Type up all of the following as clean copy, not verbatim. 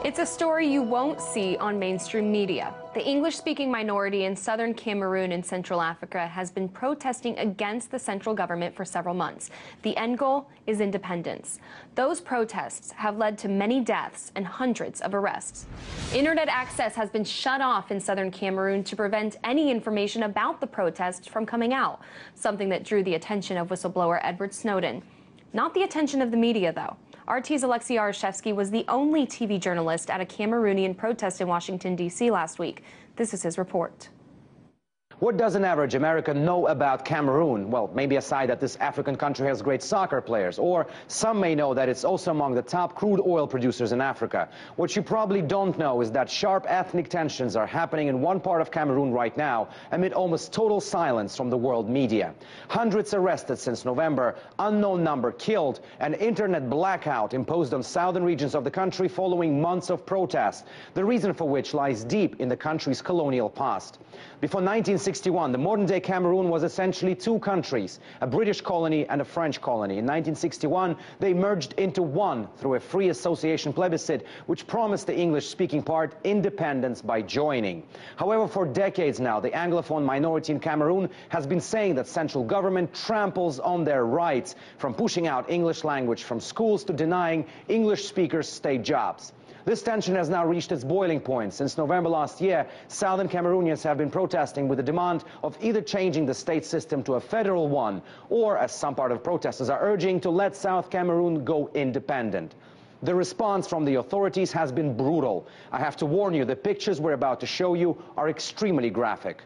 It's a story you won't see on mainstream media. The English-speaking minority in southern Cameroon in Central Africa has been protesting against the central government for several months. The end goal is independence. Those protests have led to many deaths and hundreds of arrests. Internet access has been shut off in southern Cameroon to prevent any information about the protests from coming out, something that drew the attention of whistleblower Edward Snowden. Not the attention of the media, though. RT's Alexei Arashevsky was the only TV journalist at a Cameroonian protest in Washington, D.C. last week. This is his report. What does an average American know about Cameroon? Well, maybe aside that this African country has great soccer players, or some may know that it's also among the top crude oil producers in Africa. What you probably don't know is that sharp ethnic tensions are happening in one part of Cameroon right now, amid almost total silence from the world media. Hundreds arrested since November, unknown number killed, an internet blackout imposed on southern regions of the country following months of protests, the reason for which lies deep in the country's colonial past. Before 1961, the modern-day Cameroon was essentially two countries, a British colony and a French colony. In 1961, they merged into one through a free association plebiscite, which promised the English-speaking part independence by joining. However, for decades now, the anglophone minority in Cameroon has been saying that central government tramples on their rights, from pushing out English language from schools to denying English speakers state jobs. This tension has now reached its boiling point. Since November last year, southern Cameroonians have been protesting with the demand of either changing the state system to a federal one, or, as some part of protesters are urging, to let South Cameroon go independent. The response from the authorities has been brutal. I have to warn you, the pictures we're about to show you are extremely graphic.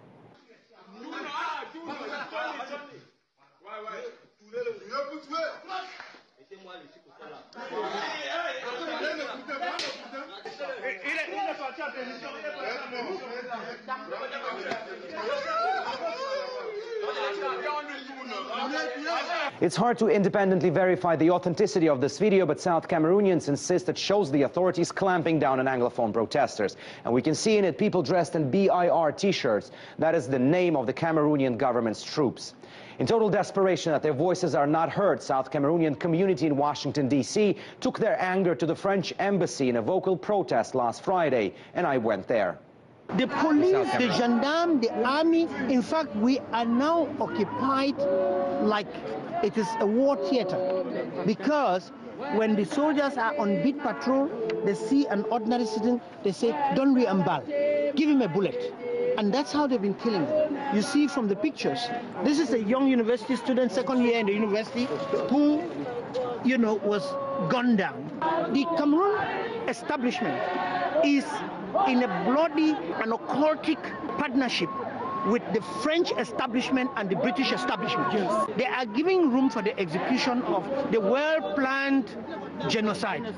It's hard to independently verify the authenticity of this video, but South Cameroonians insist it shows the authorities clamping down on Anglophone protesters. And we can see in it people dressed in BIR t-shirts. That is the name of the Cameroonian government's troops. In total desperation that their voices are not heard, South Cameroonian community in Washington, D.C. took their anger to the French embassy in a vocal protest last Friday, and I went there. The police, the gendarmes, the army, in fact, we are now occupied like it is a war theater. Because when the soldiers are on beat patrol, they see an ordinary citizen, they say, don't re-embal, give him a bullet. And that's how they've been killing them. You see from the pictures, this is a young university student, second year in the university, who, you know, was gunned down. The Cameroon establishment is in a bloody and occultic partnership with the French establishment and the British establishment. Yes. They are giving room for the execution of the well-planned genocide.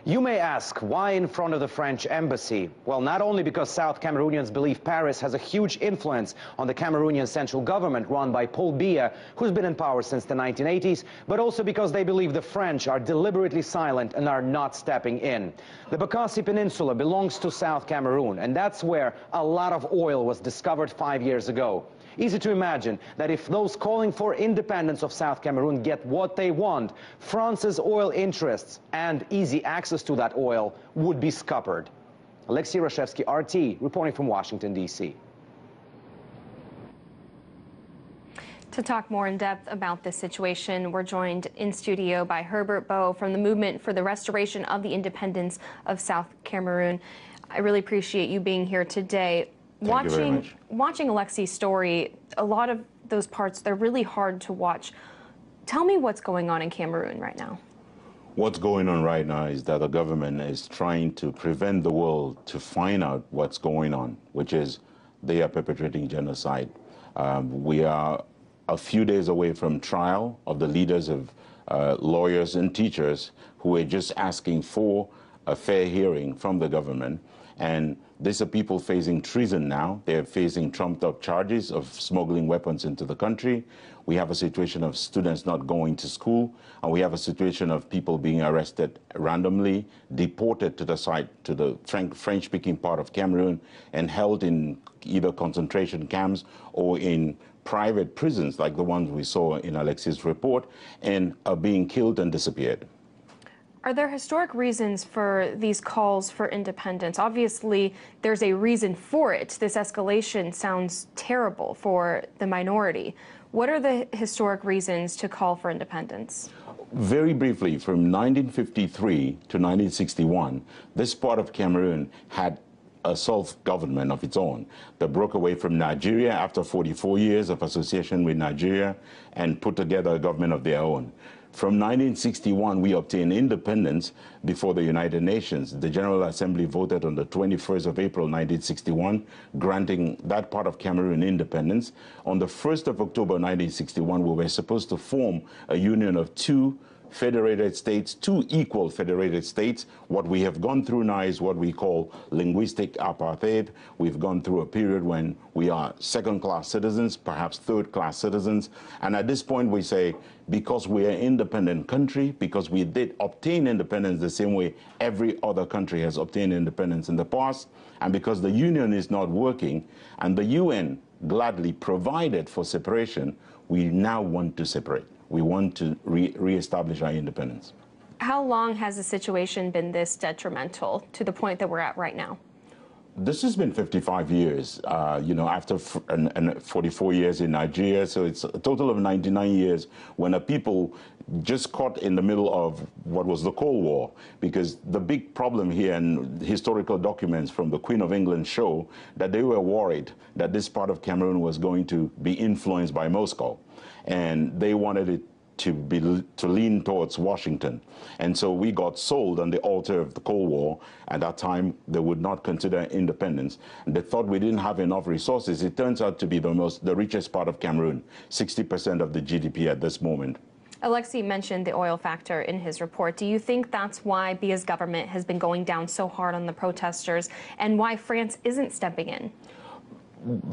You may ask, why in front of the French embassy? Well, not only because South Cameroonians believe Paris has a huge influence on the Cameroonian central government run by Paul Biya, who's been in power since the 1980s, but also because they believe the French are deliberately silent and are not stepping in. The Bakassi Peninsula belongs to South Cameroon, and that's where a lot of oil was discovered 5 years ago. Easy to imagine that if those calling for independence of South Cameroon get what they want, France's oil interests and easy access to that oil would be scuppered. Alexei Arashevsky, RT, reporting from Washington, D.C. To talk more in depth about this situation, we're joined in studio by Herbert Bow from the Movement for the Restoration of the Independence of South Cameroon. I really appreciate you being here today. Watching Alexei's story, a lot of those parts, they're really hard to watch. Tell me what's going on in Cameroon right now. What's going on right now is that the government is trying to prevent the world to find out what's going on, which is they are perpetrating genocide. We are a few days away from trial of the leaders of lawyers and teachers who are just asking for a fair hearing from the government. And these are people facing treason now. They're facing trumped-up charges of smuggling weapons into the country. We have a situation of students not going to school, and we have a situation of people being arrested randomly, deported to the site, to the French-speaking part of Cameroon, and held in either concentration camps or in private prisons like the ones we saw in Alexei's report, and are being killed and disappeared. Are there historic reasons for these calls for independence? Obviously, there's a reason for it. This escalation sounds terrible for the minority. What are the historic reasons to call for independence? Very briefly, from 1953 to 1961, this part of Cameroon had a self-government of its own that broke away from Nigeria after 44 years of association with Nigeria and put together a government of their own. From 1961, we obtained independence before the United Nations. The General Assembly voted on the 21st of April, 1961, granting that part of Cameroon independence. On the 1st of October, 1961, we were supposed to form a union of two federated states, two equal federated states. What we have gone through now is what we call linguistic apartheid. We've gone through a period when we are second-class citizens, perhaps third-class citizens. And at this point, we say, because we are an independent country, because we did obtain independence the same way every other country has obtained independence in the past, and because the union is not working, and the UN gladly provided for separation, we now want to separate. We want to reestablish our independence. How long has the situation been this detrimental to the point that we're at right now? This has been 55 years, after 44 years in Nigeria. So it's a total of 99 years when a people just caught in the middle of what was the Cold War. Because the big problem here, and historical documents from the Queen of England show that they were worried that this part of Cameroon was going to be influenced by Moscow. And they wanted it to lean towards Washington. And so we got sold on the altar of the Cold War. At that time, they would not consider independence. And they thought we didn't have enough resources. It turns out to be the richest part of Cameroon, 60% of the GDP at this moment. Alexei mentioned the oil factor in his report. Do you think that's why Biya's government has been going down so hard on the protesters, and why France isn't stepping in?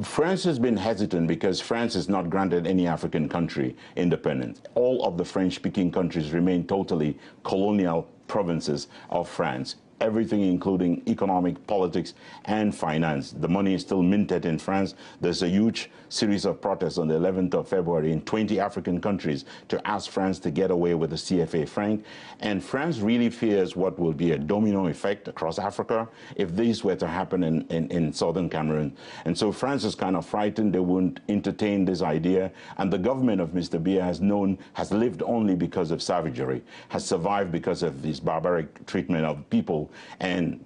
France has been hesitant because France has not granted any African country independence. All of the French-speaking countries remain totally colonial provinces of France. Everything, including economic, politics, and finance. The money is still minted in France. There's a huge series of protests on the 11th of February in 20 African countries to ask France to get away with the CFA franc. And France really fears what will be a domino effect across Africa if these were to happen in southern Cameroon. And so France is kind of frightened. They won't entertain this idea. And the government of Mr. Biya has lived only because of savagery, has survived because of this barbaric treatment of people. And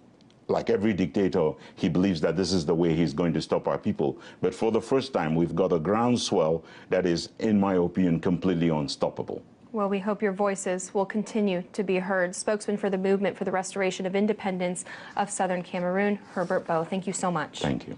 like every dictator, he believes that this is the way he's going to stop our people. But for the first time, we've got a groundswell that is, in my opinion, completely unstoppable. Well, we hope your voices will continue to be heard. Spokesman for the Movement for the Restoration of Independence of Southern Cameroon, Herbert Bo, thank you so much. Thank you.